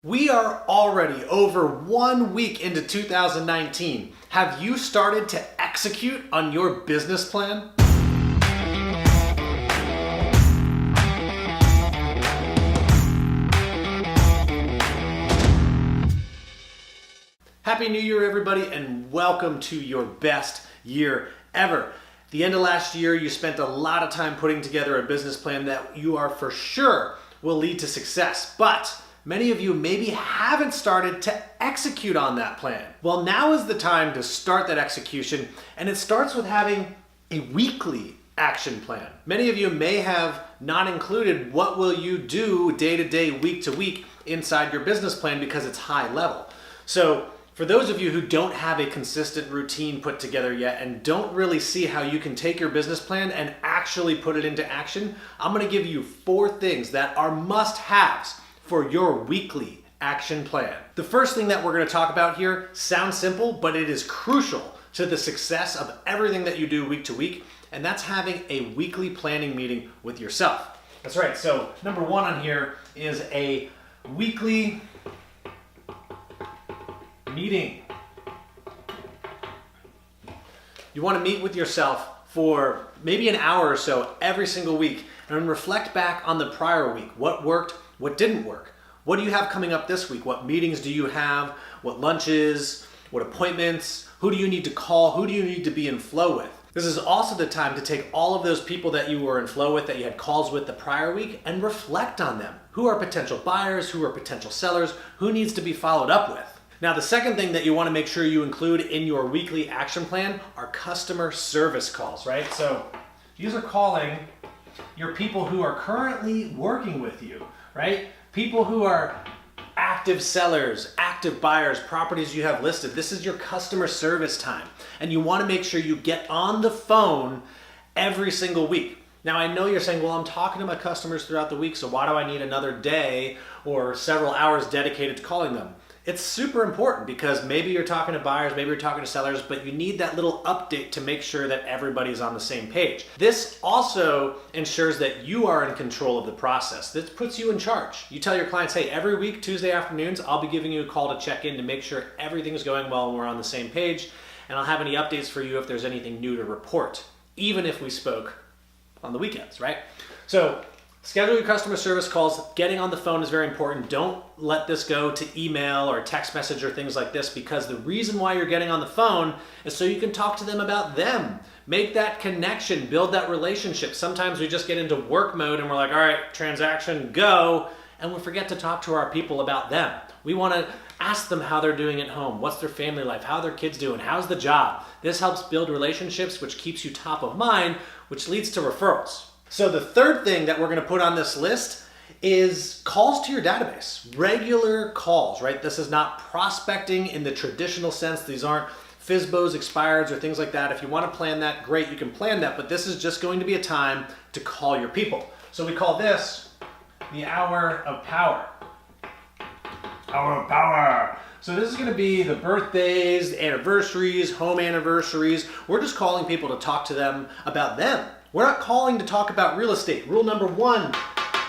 We are already over 1 week into 2019. Have you started to execute on your business plan? Happy New Year, everybody, and welcome to your best year ever. The end of last year, you spent a lot of time putting together a business plan that you are for sure will lead to success, but many of you maybe haven't started to execute on that plan. Well, now is the time to start that execution, and it starts with having a weekly action plan. Many of you may have not included what will you do day to day, week to week inside your business plan because it's high level. So for those of you who don't have a consistent routine put together yet and don't really see how you can take your business plan and actually put it into action, I'm gonna give you 4 things that are must-haves for your weekly action plan. The first thing that we're going to talk about here sounds simple, but it is crucial to the success of everything that you do week to week, and that's having a weekly planning meeting with yourself. That's right. So number 1 on here is a weekly meeting. You want to meet with yourself for maybe an hour or so every single week and reflect back on the prior week. What worked? What didn't work? What do you have coming up this week? What meetings do you have? What lunches? What appointments? Who do you need to call? Who do you need to be in flow with? This is also the time to take all of those people that you were in flow with, that you had calls with the prior week, and reflect on them. Who are potential buyers? Who are potential sellers? Who needs to be followed up with? Now, the second thing that you want to make sure you include in your weekly action plan are customer service calls, right? So these are calling your people who are currently working with you, right? People who are active sellers, active buyers, properties you have listed. This is your customer service time. And you want to make sure you get on the phone every single week. Now, I know you're saying, well, I'm talking to my customers throughout the week, so why do I need another day or several hours dedicated to calling them? It's super important because maybe you're talking to buyers, maybe you're talking to sellers, but you need that little update to make sure that everybody's on the same page. This also ensures that you are in control of the process. This puts you in charge. You tell your clients, hey, every week, Tuesday afternoons, I'll be giving you a call to check in to make sure everything's going well and we're on the same page. And I'll have any updates for you if there's anything new to report, even if we spoke on the weekends, right? So schedule your customer service calls. Getting on the phone is very important. Don't let this go to email or text message or things like this, because the reason why you're getting on the phone is so you can talk to them about them. Make that connection, build that relationship. Sometimes we just get into work mode and we're like, all right, transaction, go, and we forget to talk to our people about them. We want to ask them how they're doing at home, what's their family life, how are their kids doing, how's the job. This helps build relationships, which keeps you top of mind, which leads to referrals. So the third thing that we're going to put on this list is calls to your database. Regular calls, right? This is not prospecting in the traditional sense. These aren't FSBOs, expireds, or things like that. If you want to plan that, great, you can plan that, but this is just going to be a time to call your people. So we call this the hour of power. Hour of power. So this is going to be the birthdays, the anniversaries, home anniversaries. We're just calling people to talk to them about them. We're not calling to talk about real estate. Rule number 1,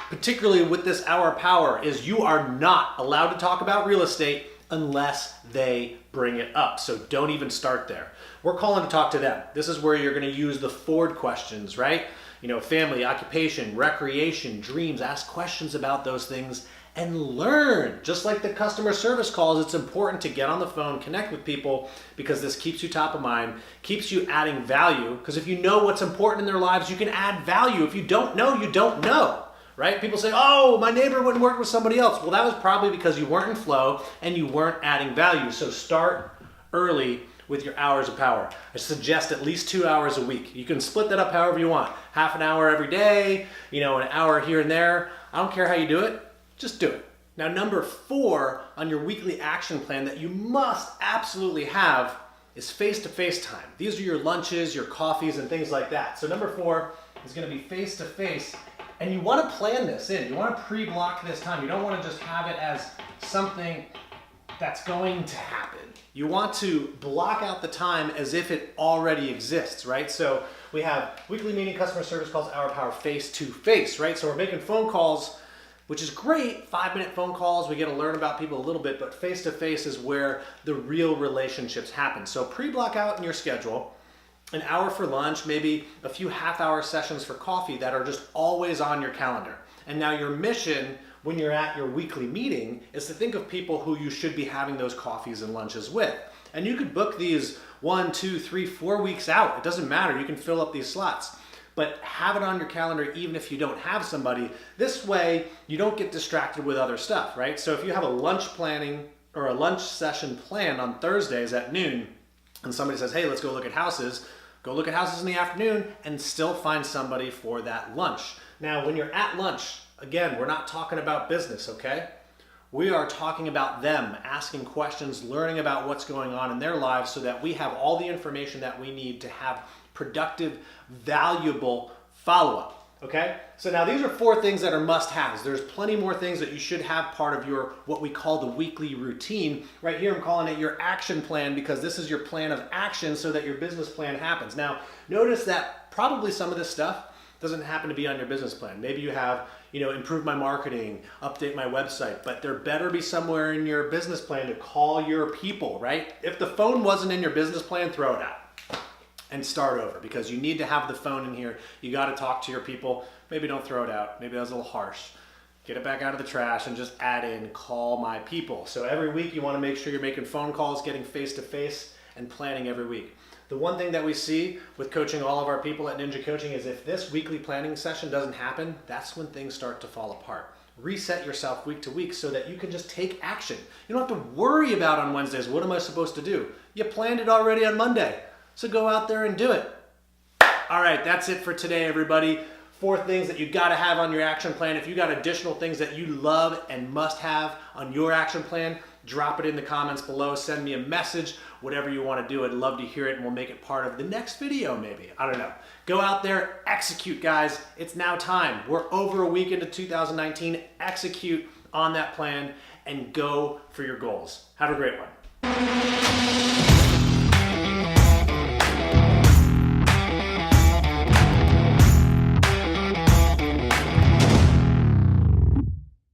particularly with this hour of power, is you are not allowed to talk about real estate unless they bring it up. So don't even start there. We're calling to talk to them. This is where you're going to use the Ford questions, right? You know, family, occupation, recreation, dreams. Ask questions about those things and learn. Just like the customer service calls, it's important to get on the phone, connect with people, because this keeps you top of mind, keeps you adding value. Because if you know what's important in their lives, you can add value. If you don't know, you don't know, right? People say, oh, my neighbor went and worked with somebody else. Well, that was probably because you weren't in flow and you weren't adding value. So start early with your hours of power. I suggest at least 2 hours a week. You can split that up however you want. Half an hour every day, an hour here and there. I don't care how you do it. Just do it. Now, number 4 on your weekly action plan that you must absolutely have is face-to-face time. These are your lunches, your coffees, and things like that. So number 4 is going to be face-to-face, and you want to plan this in. You want to pre-block this time. You don't want to just have it as something that's going to happen. You want to block out the time as if it already exists, right? So we have weekly meeting, customer service calls, hour power, face-to-face, right? So we're making phone calls which is great. 5-minute phone calls, we get to learn about people a little bit, but face-to-face is where the real relationships happen. So pre-block out in your schedule an hour for lunch, maybe a few half-hour sessions for coffee that are just always on your calendar. And now your mission when you're at your weekly meeting is to think of people who you should be having those coffees and lunches with. And you could book these 1, 2, 3, 4 weeks out. It doesn't matter. You can fill up these slots. But have it on your calendar even if you don't have somebody. This way, you don't get distracted with other stuff, right? So if you have a lunch planning or a lunch session planned on Thursdays at noon, and somebody says, hey, let's go look at houses, go look at houses in the afternoon and still find somebody for that lunch. Now, when you're at lunch, again, we're not talking about business, okay? We are talking about them, asking questions, learning about what's going on in their lives so that we have all the information that we need to have productive, valuable follow-up, okay? So now these are 4 things that are must-haves. There's plenty more things that you should have part of your, what we call the weekly routine. Right here, I'm calling it your action plan because this is your plan of action so that your business plan happens. Now, notice that probably some of this stuff doesn't happen to be on your business plan. Maybe you have, improve my marketing, update my website, but there better be somewhere in your business plan to call your people, right? If the phone wasn't in your business plan, throw it out and start over because you need to have the phone in here. You got to talk to your people. Maybe don't throw it out. Maybe that was a little harsh. Get it back out of the trash and just add in call my people. So every week you want to make sure you're making phone calls, getting face-to-face and planning every week. The one thing that we see with coaching all of our people at Ninja Coaching is if this weekly planning session doesn't happen, that's when things start to fall apart. Reset yourself week to week so that you can just take action. You don't have to worry about on Wednesdays, what am I supposed to do? You planned it already on Monday, so go out there and do it. All right, that's it for today, everybody. 4 things that you gotta have on your action plan. If you got additional things that you love and must have on your action plan, drop it in the comments below, send me a message, whatever you want to do. I'd love to hear it and we'll make it part of the next video maybe. I don't know. Go out there, execute guys. It's now time. We're over a week into 2019. Execute on that plan and go for your goals. Have a great one.